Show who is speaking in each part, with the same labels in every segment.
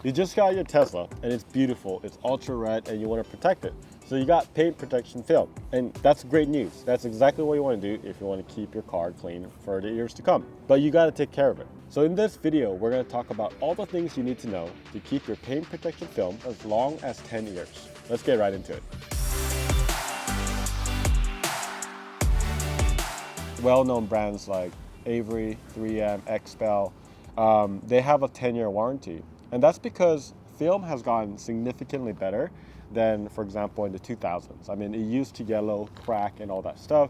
Speaker 1: You just got your Tesla and it's beautiful, it's ultra red and you want to protect it. So you got paint protection film, and that's great news. That's exactly what you want to do if you want to keep your car clean for the years to come. But you got to take care of it. So in this video, we're going to talk about all the things you need to know to keep your paint protection film as long as 10 years. Let's get right into it. Well-known brands like Avery, 3M, XPEL, they have a 10-year warranty. And that's because film has gotten significantly better than, for example, in the 2000s. I mean, it used to yellow, crack, and all that stuff.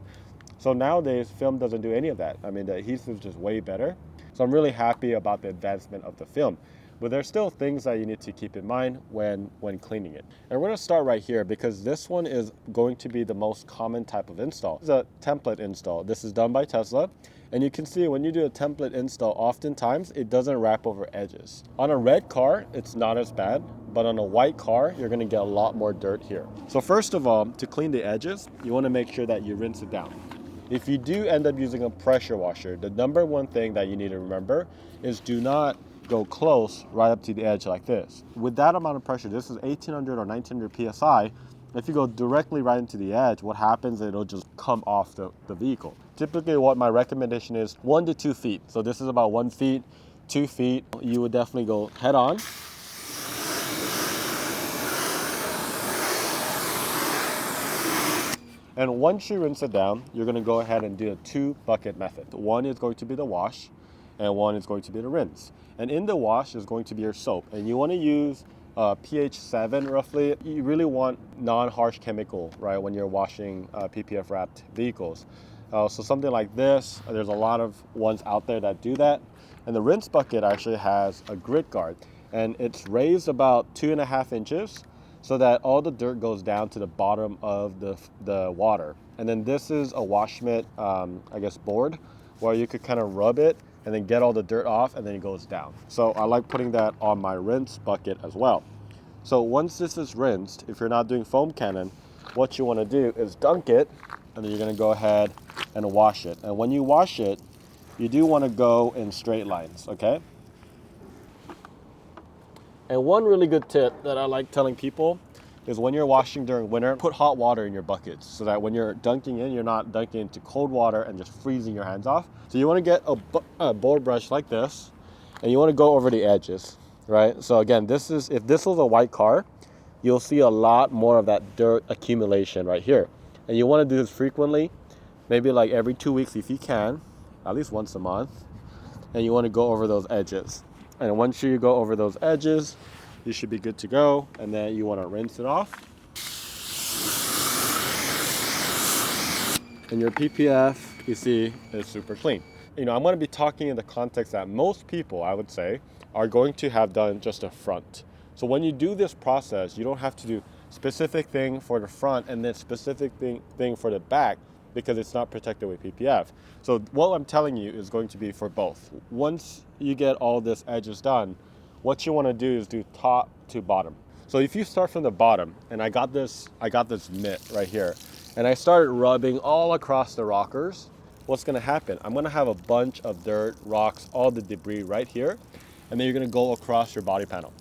Speaker 1: So nowadays, film doesn't do any of that. I mean, the adhesive is just way better. So I'm really happy about the advancement of the film. But there's still things that you need to keep in mind when cleaning it. And we're gonna start right here because this one is going to be the most common type of install. It's a template install. This is done by Tesla. And you can see when you do a template install, oftentimes it doesn't wrap over edges. On a red car, it's not as bad, but on a white car, you're gonna get a lot more dirt here. So first of all, to clean the edges, you wanna make sure that you rinse it down. If you do end up using a pressure washer, the number one thing that you need to remember is do not go close right up to the edge like this. With that amount of pressure, this is 1800 or 1900 PSI, if you go directly right into the edge, what happens is it'll just come off the vehicle. Typically what my recommendation is 1 to 2 feet. So this is about 1 feet, 2 feet. You would definitely go head on. And once you rinse it down, you're gonna go ahead and do a 2-bucket method. One is going to be the wash, and one is going to be the rinse. And in the wash is going to be your soap. And you wanna use pH 7 roughly. You really want non-harsh chemical, right, when you're washing PPF wrapped vehicles. So something like this, there's a lot of ones out there that do that. And the rinse bucket actually has a grit guard, and it's raised about 2.5 inches so that all the dirt goes down to the bottom of the water. And then this is a wash mitt, I guess, board where you could kind of rub it and then get all the dirt off, and then it goes down. So I like putting that on my rinse bucket as well. So once this is rinsed, if you're not doing foam cannon, what you want to do is dunk it, and then you're going to go ahead and wash it. And when you wash it, you do want to go in straight lines, okay? And one really good tip that I like telling people is when you're washing during winter, put hot water in your buckets so that when you're dunking in, you're not dunking into cold water and just freezing your hands off. So you want to get a board brush like this, and you want to go over the edges, right? So again, if this was a white car, you'll see a lot more of that dirt accumulation right here. And you want to do this frequently, maybe like every 2 weeks if you can, at least once a month. And you want to go over those edges. And once you go over those edges, you should be good to go. And then you want to rinse it off. And your PPF, you see, is super clean. You know, I'm going to be talking in the context that most people, I would say, are going to have done just a front. So when you do this process, you don't have to do specific thing for the front and then specific thing for the back because it's not protected with PPF. So what I'm telling you is going to be for both. Once you get all this edges done, what you want to do is do top to bottom. So if you start from the bottom, and I got this mitt right here, and I started rubbing all across the rockers, what's going to happen? I'm going to have a bunch of dirt, rocks, all the debris right here, and then you're going to go across your body panel.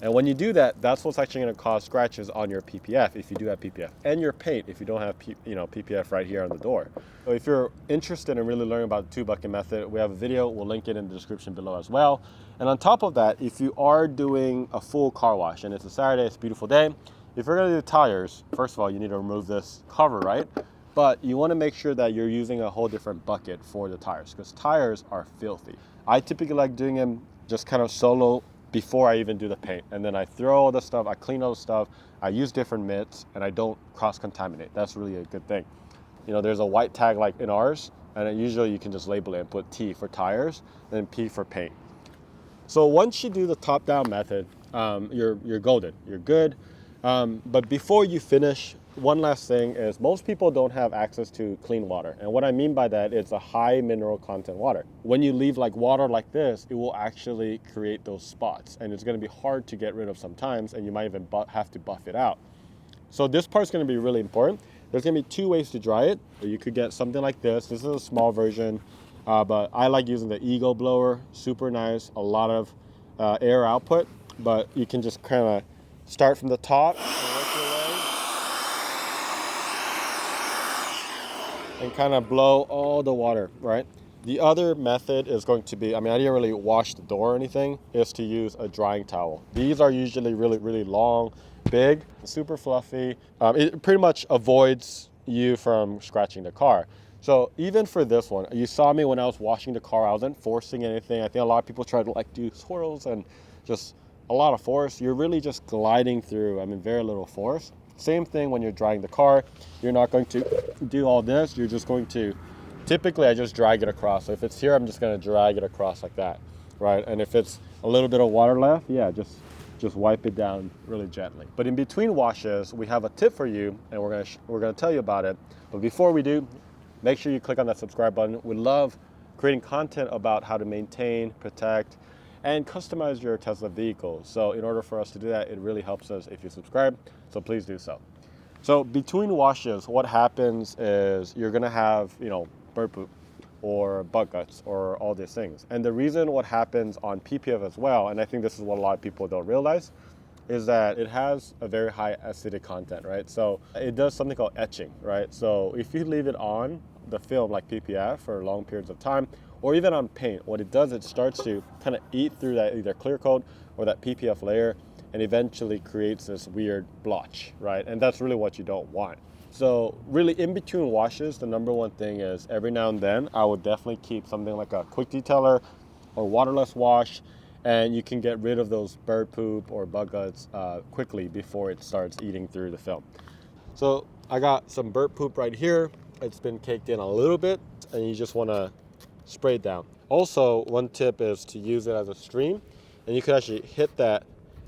Speaker 1: And when you do that, that's what's actually going to cause scratches on your PPF if you do have PPF, and your paint if you don't have PPF right here on the door. So if you're interested in really learning about the 2-bucket method, we have a video. We'll link it in the description below as well. And on top of that, if you are doing a full car wash and it's a Saturday, it's a beautiful day, if you're going to do tires, first of all, you need to remove this cover, right? But you want to make sure that you're using a whole different bucket for the tires because tires are filthy. I typically like doing them just kind of solo before I even do the paint. And then I throw all the stuff, I clean all the stuff, I use different mitts, and I don't cross-contaminate. That's really a good thing. You know, there's a white tag like in ours, and usually you can just label it and put T for tires, then P for paint. So once you do the top-down method, you're golden, you're good. But before you finish, one last thing is most people don't have access to clean water. And what I mean by that is a high mineral content water. When you leave like water like this, it will actually create those spots. And it's gonna be hard to get rid of sometimes, and you might even have to buff it out. So this part's gonna be really important. There's gonna be 2 ways to dry it. You could get something like this. This is a small version, but I like using the Eagle blower, super nice, a lot of air output. but you can just kind of start from the top and work your way and kind of blow all the water, right? The other method is going to be, I mean, I didn't really wash the door or anything, is to use a drying towel. These are usually really, really long, big, super fluffy. It pretty much avoids you from scratching the car. So even for this one, you saw me when I was washing the car, I wasn't forcing anything. I think a lot of people try to like do swirls and just a lot of force. You're really just gliding through, I mean, very little force. Same thing when you're drying the car. You're not going to do all this. You're just going to, typically I just drag it across. So if it's here, I'm just going to drag it across like that, right? And if it's a little bit of water left, yeah, just wipe it down really gently. But in between washes, we have a tip for you, and we're gonna tell you about it. But before we do, make sure you click on that subscribe button. We love creating content about how to maintain, protect, and customize your Tesla vehicle. So in order for us to do that, it really helps us if you subscribe. So please do so. So between washes, what happens is you're gonna have, bird poop or bug guts or all these things. And the reason what happens on PPF as well, and I think this is what a lot of people don't realize, is that it has a very high acidic content, right? So it does something called etching, right? So if you leave it on the film like PPF for long periods of time, or even on paint, what it does, it starts to kind of eat through that either clear coat or that PPF layer, and eventually creates this weird blotch, right? And that's really what you don't want. So really in between washes, the number one thing is every now and then, I would definitely keep something like a quick detailer or waterless wash, and you can get rid of those bird poop or bug guts quickly before it starts eating through the film. So I got some bird poop right here. It's been caked in a little bit, and you just wanna spray it down. Also, one tip is to use it as a stream, and you can actually hit that,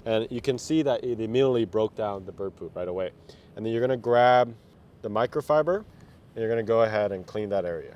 Speaker 1: and you can see that it immediately broke down the bird poop right away. And then you're gonna grab the microfiber, and you're gonna go ahead and clean that area.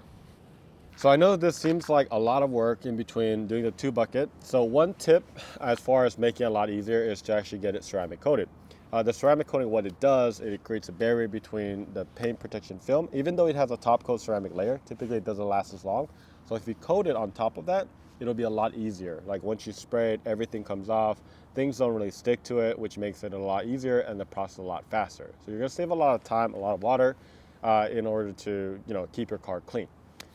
Speaker 1: So I know this seems like a lot of work in between doing the 2 bucket. So one tip as far as making it a lot easier is to actually get it ceramic coated. The ceramic coating, what it does, it creates a barrier between the paint protection film. Even though it has a top coat ceramic layer, typically it doesn't last as long. So if you coat it on top of that, it'll be a lot easier. Like once you spray it, everything comes off. Things don't really stick to it, which makes it a lot easier and the process a lot faster. So you're gonna save a lot of time, a lot of water in order to keep your car clean.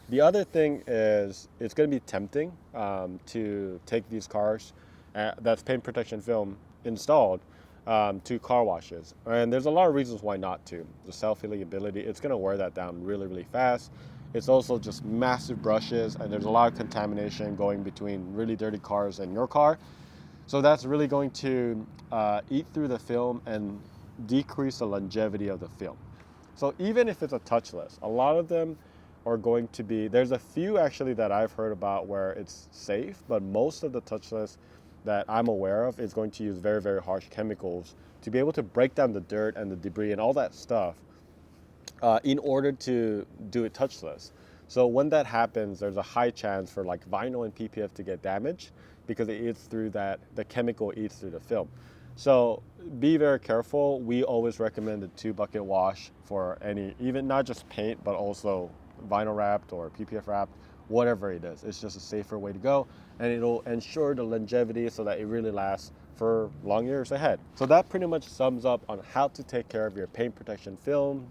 Speaker 1: The other thing is it's gonna be tempting to take these cars that's paint protection film installed to car washes. And there's a lot of reasons why not to. The self-healing ability, it's gonna wear that down really, really fast. It's also just massive brushes, and there's a lot of contamination going between really dirty cars and your car. So that's really going to eat through the film and decrease the longevity of the film. So even if it's a touchless, a lot of them are going to be, there's a few actually that I've heard about where it's safe, but most of the touchless that I'm aware of is going to use very, very harsh chemicals to be able to break down the dirt and the debris and all that stuff in order to do it touchless. So when that happens, there's a high chance for like vinyl and PPF to get damaged because it eats through that, the chemical eats through the film. So be very careful. We always recommend a 2 bucket wash for any, even not just paint, but also vinyl wrapped or PPF wrapped, whatever it is. It's just a safer way to go, and it'll ensure the longevity so that it really lasts for long years ahead. So that pretty much sums up on how to take care of your paint protection film,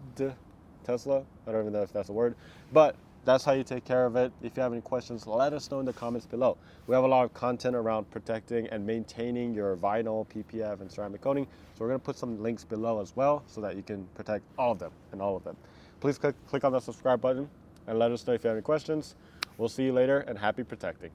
Speaker 1: Tesla. I don't even know if that's a word, but that's how you take care of it. If you have any questions, let us know in the comments below. We have a lot of content around protecting and maintaining your vinyl, PPF, and ceramic coating. So we're gonna put some links below as well so that you can protect all of them and all of them. Please click on the subscribe button and let us know if you have any questions. We'll see you later, and happy protecting.